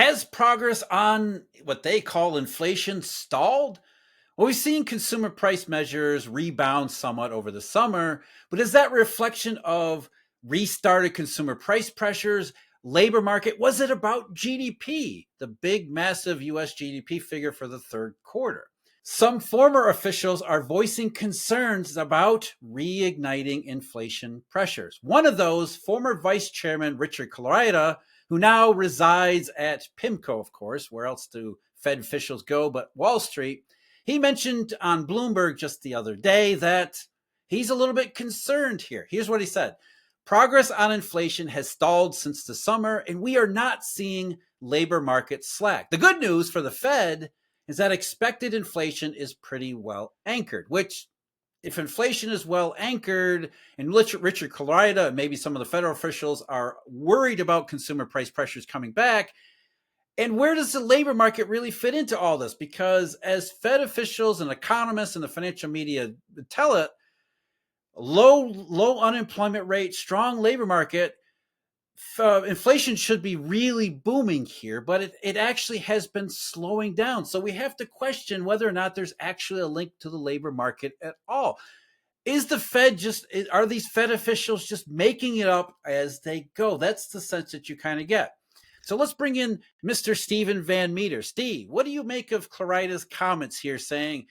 has progress on what they call inflation stalled? Well, we've seen consumer price measures rebound somewhat over the summer, but is that reflection of restarted consumer price pressures, labor market? Was it about GDP, the big, massive US GDP figure for the third quarter? Some former officials are voicing concerns about reigniting inflation pressures. One of those, former Vice Chairman Richard Clarida, who now resides at Pimco, of course, where else do Fed officials go but Wall Street? He mentioned on Bloomberg just the other day that he's a little bit concerned here. Here's what he said. Progress on inflation has stalled since the summer, and we are not seeing labor market slack. The good news for the Fed is that expected inflation is pretty well anchored, which if inflation is well anchored and Richard Clarida and maybe some of the federal officials are worried about consumer price pressures coming back, and where does the labor market really fit into all this? Because as Fed officials and economists and the financial media tell it, low unemployment rate, strong labor market, inflation should be really booming here, but it actually has been slowing down. So we have to question whether or not there's actually a link to the labor market at all. Is the Fed are these Fed officials just making it up as they go? That's the sense that you kind of get. So let's bring in Mr. Stephen Van Metre. Steve, what do you make of Clarida's comments here saying,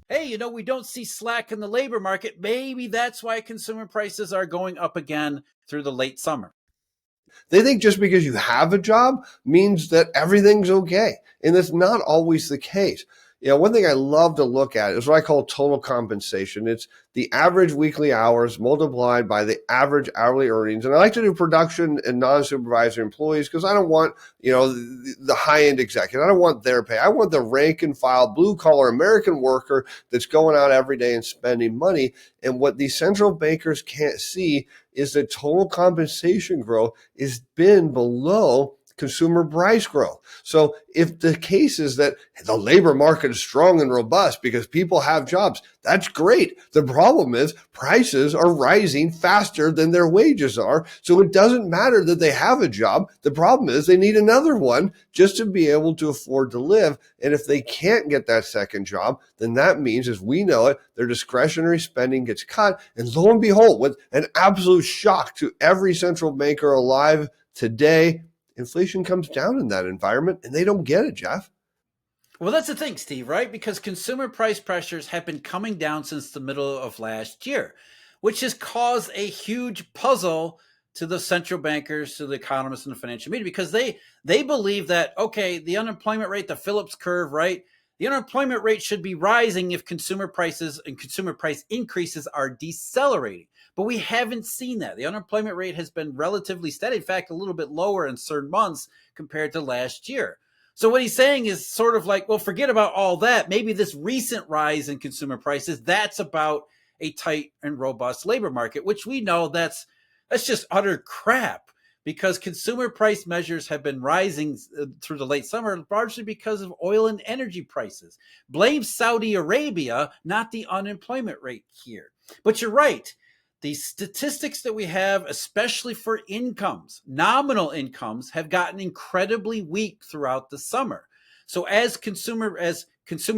hey, we don't see slack in the labor market. Maybe that's why consumer prices are going up again through the late summer. They think just because you have a job means that everything's okay. And that's not always the case. One thing I love to look at is what I call total compensation. It's the average weekly hours multiplied by the average hourly earnings. And I like to do production and non-supervisory employees because I don't want, the high-end executive. I don't want their pay. I want the rank and file, blue-collar American worker that's going out every day and spending money. And what these central bankers can't see is that total compensation growth has been below consumer price growth. So if the case is that the labor market is strong and robust because people have jobs, that's great. The problem is prices are rising faster than their wages are. So it doesn't matter that they have a job. The problem is they need another one just to be able to afford to live. And if they can't get that second job, then that means, as we know it, their discretionary spending gets cut. And lo and behold, with an absolute shock to every central banker alive today, inflation comes down in that environment, and they don't get it, Jeff. Well, that's the thing, Steve, right? Because consumer price pressures have been coming down since the middle of last year, which has caused a huge puzzle to the central bankers, to the economists and the financial media, because they believe that, okay, the unemployment rate, the Phillips curve, right? The unemployment rate should be rising if consumer prices and consumer price increases are decelerating. But we haven't seen that. The unemployment rate has been relatively steady, in fact, a little bit lower in certain months compared to last year. So what he's saying is sort of like, well, forget about all that. Maybe this recent rise in consumer prices, that's about a tight and robust labor market, which we know that's just utter crap, because consumer price measures have been rising through the late summer, largely because of oil and energy prices. Blame Saudi Arabia, not the unemployment rate here. But you're right. The statistics that we have, especially for incomes, nominal incomes, have gotten incredibly weak throughout the summer. So as consumer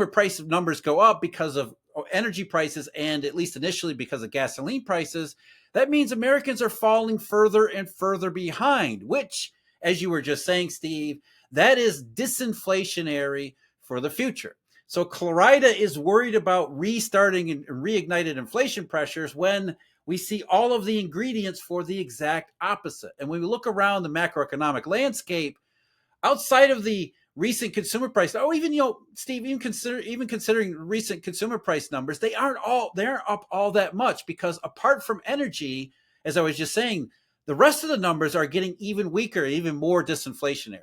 price numbers go up because of energy prices, and at least initially because of gasoline prices, that means Americans are falling further and further behind, which, as you were just saying, Steve, that is disinflationary for the future. So Clarida is worried about restarting and reignited inflation pressures when we see all of the ingredients for the exact opposite. And when we look around the macroeconomic landscape, outside of the recent consumer price, Steve, even considering recent consumer price numbers, they aren't up all that much, because apart from energy, as I was just saying, the rest of the numbers are getting even weaker, even more disinflationary.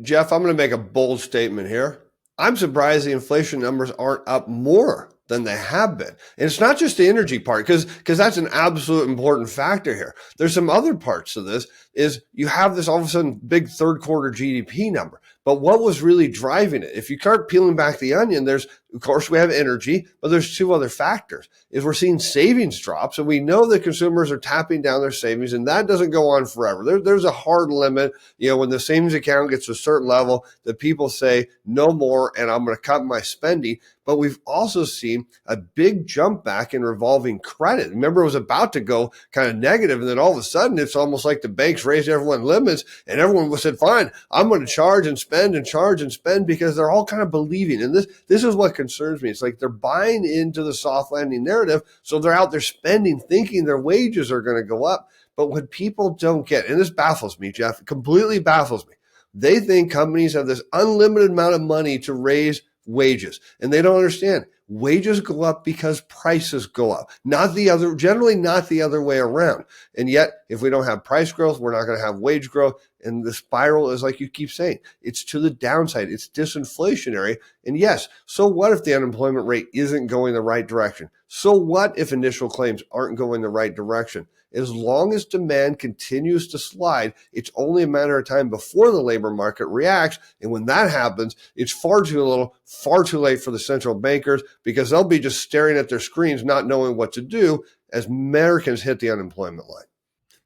Jeff, I'm going to make a bold statement here. I'm surprised the inflation numbers aren't up more than they have been. And it's not just the energy part, because that's an absolute important factor here. There's some other parts to this, is you have this all of a sudden big third quarter GDP number. But what was really driving it? If you start peeling back the onion, there's, of course, we have energy, but there's two other factors. Is we're seeing savings drops, and we know that consumers are tapping down their savings, and that doesn't go on forever. There's a hard limit. When the savings account gets to a certain level, that people say no more, and I'm going to cut my spending. But we've also seen a big jump back in revolving credit. Remember, it was about to go kind of negative, and then all of a sudden, it's almost like the banks raised everyone limits, and everyone said, fine, I'm going to charge and spend and charge and spend, because they're all kind of believing. And this is what concerns me. It's like they're buying into the soft landing narrative, so they're out there spending, thinking their wages are going to go up. But what people don't get, and this baffles me, Jeff, it completely baffles me, they think companies have this unlimited amount of money to raise wages, and they don't understand. Wages go up because prices go up, generally not the other way around. And yet, if we don't have price growth, we're not going to have wage growth. And the spiral is, like you keep saying, it's to the downside. It's disinflationary. And yes, so what if the unemployment rate isn't going the right direction? So what if initial claims aren't going the right direction? As long as demand continues to slide, it's only a matter of time before the labor market reacts. And when that happens, it's far too late for the central bankers, because they'll be just staring at their screens, not knowing what to do as Americans hit the unemployment line.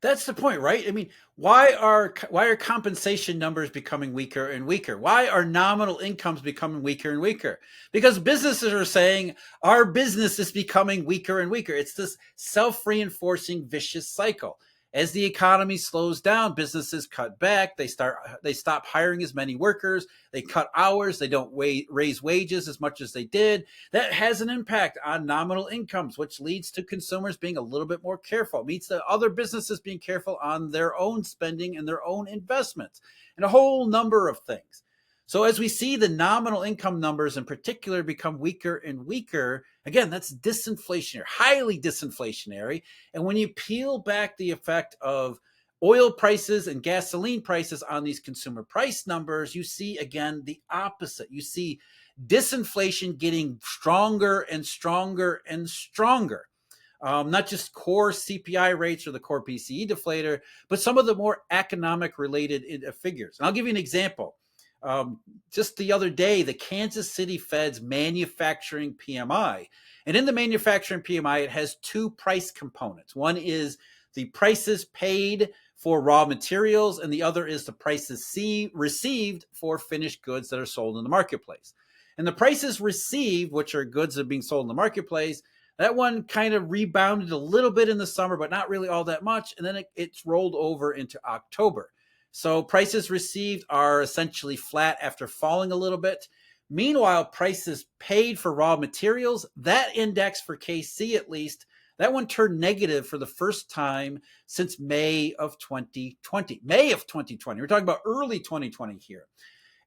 That's the point, right? I mean, why are compensation numbers becoming weaker and weaker? Why are nominal incomes becoming weaker and weaker? Because businesses are saying our business is becoming weaker and weaker. It's this self-reinforcing vicious cycle. As the economy slows down, businesses cut back. They stop hiring as many workers. They cut hours. They don't raise wages as much as they did. That has an impact on nominal incomes, which leads to consumers being a little bit more careful. It means that other businesses being careful on their own spending and their own investments, and a whole number of things. So as we see the nominal income numbers in particular become weaker and weaker, again, that's disinflationary, highly disinflationary. And when you peel back the effect of oil prices and gasoline prices on these consumer price numbers, you see, again, the opposite. You see disinflation getting stronger and stronger and stronger. Not just core CPI rates or the core PCE deflator, but some of the more economic related figures. And I'll give you an example. Just the other day, the Kansas City Fed's manufacturing PMI. And in the manufacturing PMI, it has two price components. One is the prices paid for raw materials, and the other is the prices received for finished goods that are sold in the marketplace. And the prices received, which are goods that are being sold in the marketplace, that one kind of rebounded a little bit in the summer, but not really all that much. And then it's rolled over into October. So prices received are essentially flat after falling a little bit. Meanwhile, prices paid for raw materials, that index for KC at least, that one turned negative for the first time since May of 2020. May of 2020. We're talking about early 2020 here.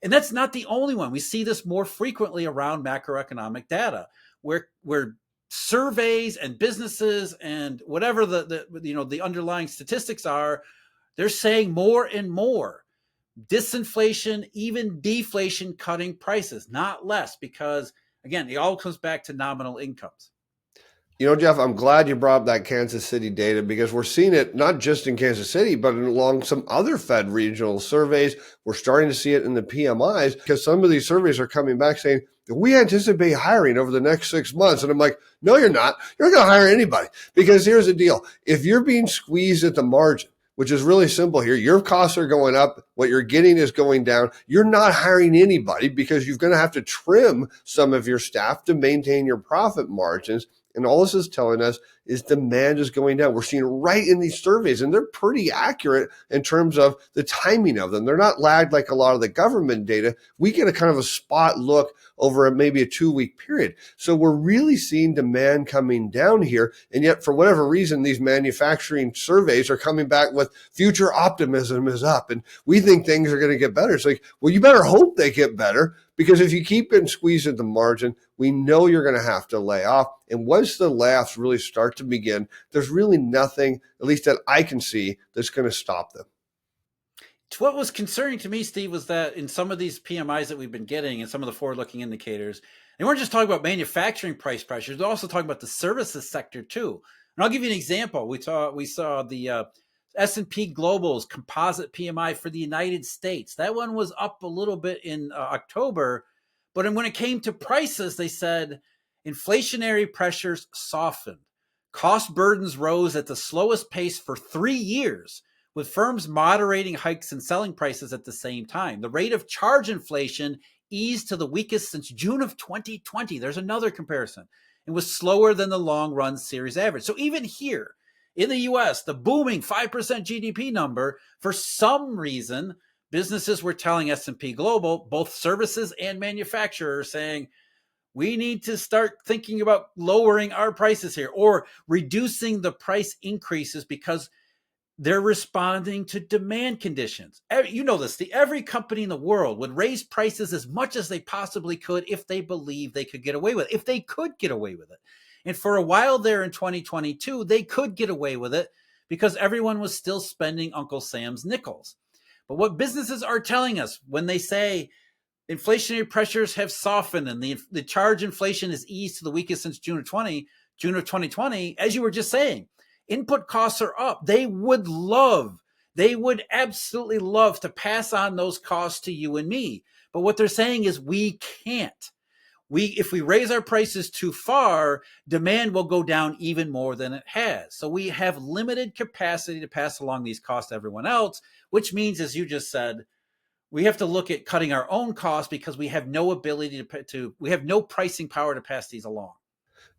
And that's not the only one. We see this more frequently around macroeconomic data, where surveys and businesses and whatever the underlying statistics are, they're saying more and more disinflation, even deflation, cutting prices, not less, because again, it all comes back to nominal incomes. Jeff, I'm glad you brought up that Kansas City data, because we're seeing it not just in Kansas City, but along some other Fed regional surveys. We're starting to see it in the PMIs, because some of these surveys are coming back saying, we anticipate hiring over the next 6 months. And I'm like, no, you're not. You're not going to hire anybody, because here's the deal. If you're being squeezed at the margin, which is really simple here, your costs are going up, what you're getting is going down. You're not hiring anybody, because you're going to have to trim some of your staff to maintain your profit margins. And all this is telling us is demand is going down. We're seeing it right in these surveys, and they're pretty accurate in terms of the timing of them. They're not lagged like a lot of the government data. We get a kind of a spot look over maybe a 2-week period. So we're really seeing demand coming down here. And yet, for whatever reason, these manufacturing surveys are coming back with future optimism is up, and we think things are going to get better. It's like, well, you better hope they get better, because if you keep getting squeezed at the margin, we know you're going to have to lay off. And once the layoffs really start to begin, there's really nothing, at least that I can see, that's going to stop them. What was concerning to me, Steve, was that in some of these PMIs that we've been getting and some of the forward-looking indicators, they weren't just talking about manufacturing price pressures, they're also talking about the services sector too. And I'll give you an example. We saw the S&P Global's composite PMI for the United States. That one was up a little bit in October, but when it came to prices, they said inflationary pressures softened. Cost burdens rose at the slowest pace for 3 years, with firms moderating hikes in selling prices at the same time. The rate of charge inflation eased to the weakest since June of 2020. There's another comparison. It was slower than the long run series average. So even here, in the US, the booming 5% GDP number, for some reason, businesses were telling S&P Global, both services and manufacturers, saying, we need to start thinking about lowering our prices here or reducing the price increases because they're responding to demand conditions. You know this, every company in the world would raise prices as much as they possibly could if they believed they could get away with it, if they could get away with it. And for a while there in 2022, they could get away with it because everyone was still spending Uncle Sam's nickels. But what businesses are telling us when they say inflationary pressures have softened and the charge inflation is eased to the weakest since June of 2020, as you were just saying, input costs are up. They would absolutely love to pass on those costs to you and me. But what they're saying is we can't. If we raise our prices too far, demand will go down even more than it has. So we have limited capacity to pass along these costs to everyone else, which means, as you just said, we have to look at cutting our own costs because we have no ability we have no pricing power to pass these along.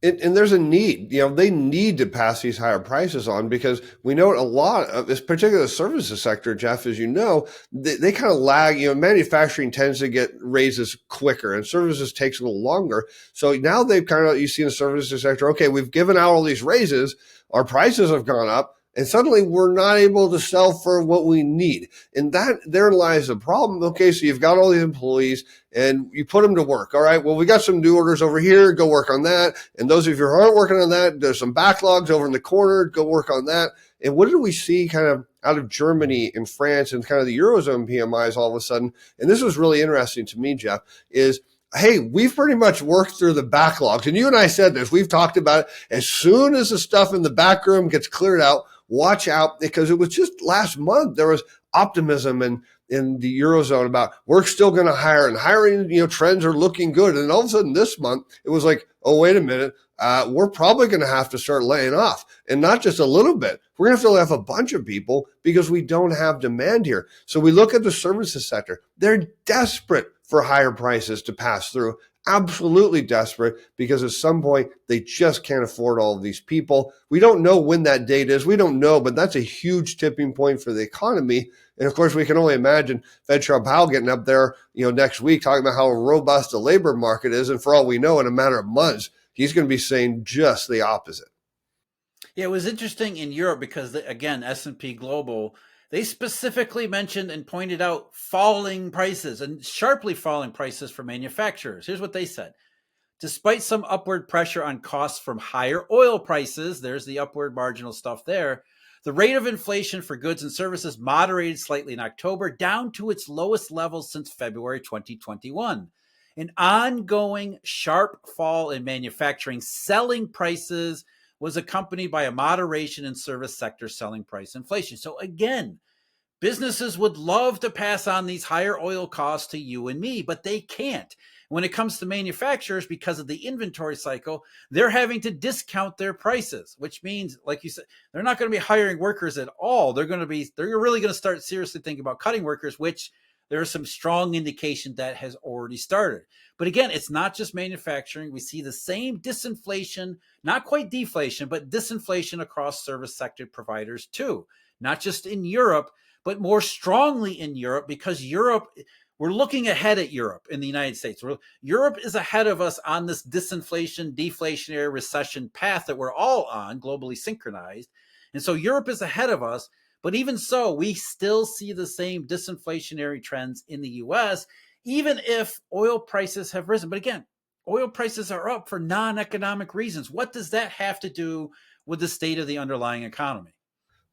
And there's a need, they need to pass these higher prices on because we know a lot of this particular services sector, Jeff, as you know, they kind of lag. Manufacturing tends to get raises quicker and services takes a little longer. So now they've you see in the services sector, okay, we've given out all these raises, our prices have gone up, and suddenly we're not able to sell for what we need. And there lies the problem. Okay, so you've got all these employees and you put them to work. All right, well, we got some new orders over here. Go work on that. And those of you who aren't working on that, there's some backlogs over in the corner. Go work on that. And what did we see kind of out of Germany and France and kind of the Eurozone PMIs all of a sudden? And this was really interesting to me, Jeff, is hey, we've pretty much worked through the backlogs. And you and I said this, we've talked about it. As soon as the stuff in the back room gets cleared out, watch out, because it was just last month, there was optimism in the Eurozone about we're still going to hire and hiring, trends are looking good. And all of a sudden this month, it was like, oh, wait a minute. We're probably going to have to start laying off, and not just a little bit. We're going to have to lay off a bunch of people because we don't have demand here. So we look at the services sector. They're desperate for higher prices to pass through. Absolutely desperate, because at some point they just can't afford all of these people. We don't know when that date is. We don't know, but that's a huge tipping point for the economy. And of course, we can only imagine Fed Chair Powell getting up there, next week talking about how robust the labor market is. And for all we know, in a matter of months, he's going to be saying just the opposite. Yeah, it was interesting in Europe because, again, S&P Global, they specifically mentioned and pointed out falling prices and sharply falling prices for manufacturers. Here's what they said. Despite some upward pressure on costs from higher oil prices, there's the upward marginal stuff there, the rate of inflation for goods and services moderated slightly in October, down to its lowest levels since February 2021. An ongoing sharp fall in manufacturing selling prices was accompanied by a moderation in service sector selling price inflation. So again, businesses would love to pass on these higher oil costs to you and me, but they can't. When it comes to manufacturers, because of the inventory cycle, they're having to discount their prices, which means, like you said, they're not going to be hiring workers at all. They're really going to start seriously thinking about cutting workers, which there's some strong indication that has already started. But again, it's not just manufacturing. We see the same disinflation, not quite deflation, but disinflation across service sector providers too, not just in Europe, but more strongly in Europe, because we're looking ahead at Europe in the United States. Europe is ahead of us on this disinflation, deflationary recession path that we're all on, globally synchronized. And so Europe is ahead of us. But even so, we still see the same disinflationary trends in the US, even if oil prices have risen. But again, oil prices are up for non-economic reasons. What does that have to do with the state of the underlying economy?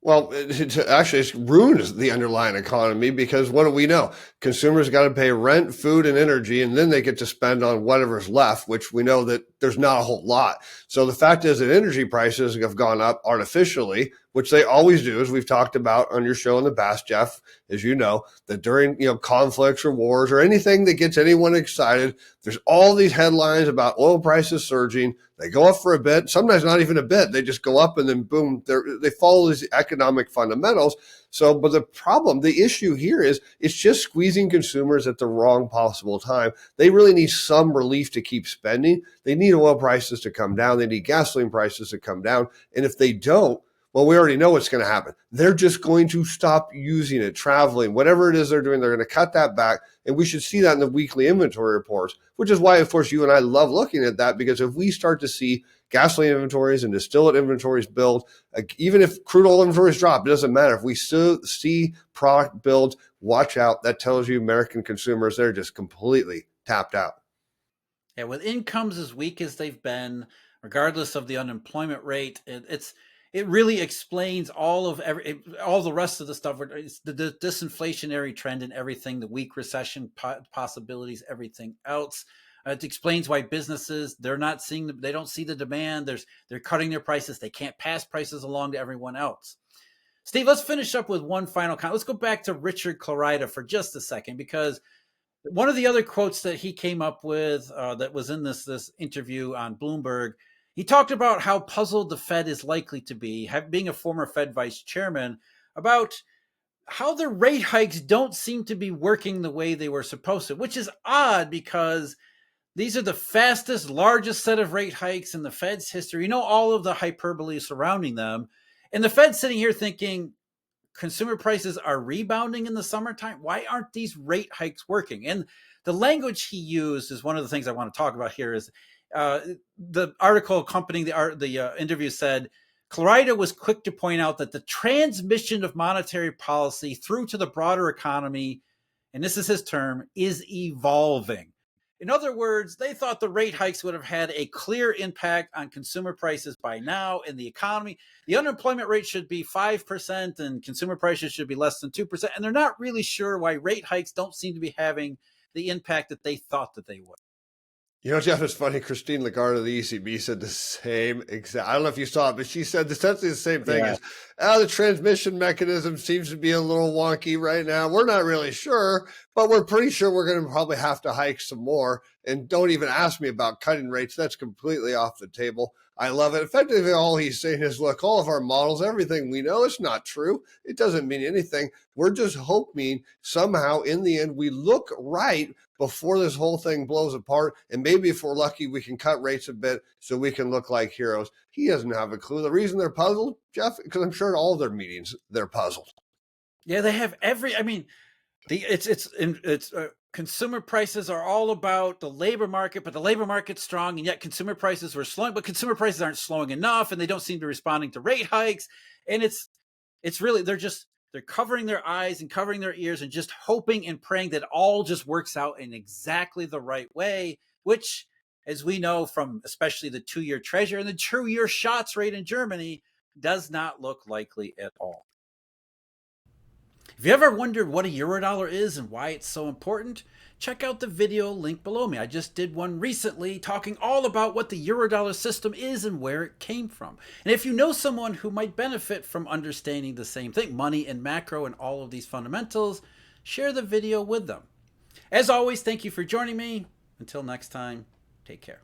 Well, it ruins the underlying economy, because what do we know? Consumers got to pay rent, food, and energy, and then they get to spend on whatever's left, which we know that there's not a whole lot. So the fact is that energy prices have gone up artificially, which they always do, as we've talked about on your show in the past, Jeff, as you know, that during conflicts or wars or anything that gets anyone excited, there's all these headlines about oil prices surging. They go up for a bit, sometimes not even a bit. They just go up and then boom, they follow these economic fundamentals. So, but the issue here is it's just squeezing consumers at the wrong possible time. They really need some relief to keep spending. They need oil prices to come down. They need gasoline prices to come down. And if they don't, well, we already know what's going to happen. They're just going to stop using it, traveling, whatever it is they're doing, they're going to cut that back. And we should see that in the weekly inventory reports, which is why, of course, you and I love looking at that, because if we start to see gasoline inventories and distillate inventories build, even if crude oil inventories drop, it doesn't matter. If we still see product builds, watch out. That tells you American consumers, they're just completely tapped out. Yeah, with incomes as weak as they've been, regardless of the unemployment rate, it really explains all the rest of the stuff. It's the disinflationary trend and everything, the weak recession possibilities, everything else. It explains why businesses, they don't see the demand. They're cutting their prices. They can't pass prices along to everyone else. Steve, let's finish up with one final comment. Let's go back to Richard Clarida for just a second, because one of the other quotes that he came up with that was in this interview on Bloomberg, he talked about how puzzled the Fed is likely to be, being a former Fed vice chairman, about how the rate hikes don't seem to be working the way they were supposed to, which is odd because these are the fastest, largest set of rate hikes in the Fed's history. All of the hyperbole surrounding them. And the Fed's sitting here thinking, consumer prices are rebounding in the summertime. Why aren't these rate hikes working? And the language he used is one of the things I want to talk about here. Is the article accompanying the interview said, Clarida was quick to point out that the transmission of monetary policy through to the broader economy, and this is his term, is evolving. In other words, they thought the rate hikes would have had a clear impact on consumer prices by now in the economy. The unemployment rate should be 5% and consumer prices should be less than 2%. And they're not really sure why rate hikes don't seem to be having the impact that they thought that they would. Jeff, it's funny. Christine Lagarde of the ECB said the same exact. I don't know if you saw it, but she said essentially the same thing. Yeah. The transmission mechanism seems to be a little wonky right now. We're not really sure, but we're pretty sure we're going to probably have to hike some more. And don't even ask me about cutting rates. That's completely off the table. I love it. Effectively, all he's saying is, look, all of our models, everything we know, it's not true. It doesn't mean anything. We're just hoping somehow in the end we look right before this whole thing blows apart. And maybe if we're lucky, we can cut rates a bit so we can look like heroes. He doesn't have a clue. The reason they're puzzled, Jeff, because I'm sure in all their meetings, they're puzzled. Yeah, they have consumer prices are all about the labor market, but the labor market's strong, and yet consumer prices were slowing, but consumer prices aren't slowing enough, and they don't seem to be responding to rate hikes. And it's really, they're covering their eyes and covering their ears and just hoping and praying that all just works out in exactly the right way, which, as we know from especially the 2-year Treasury and the 2-year shots rate in Germany, does not look likely at all. If you ever wondered what a Eurodollar is and why it's so important, check out the video link below me. I just did one recently talking all about what the Eurodollar system is and where it came from. And if you know someone who might benefit from understanding the same thing, money and macro and all of these fundamentals, share the video with them. As always, thank you for joining me. Until next time, take care.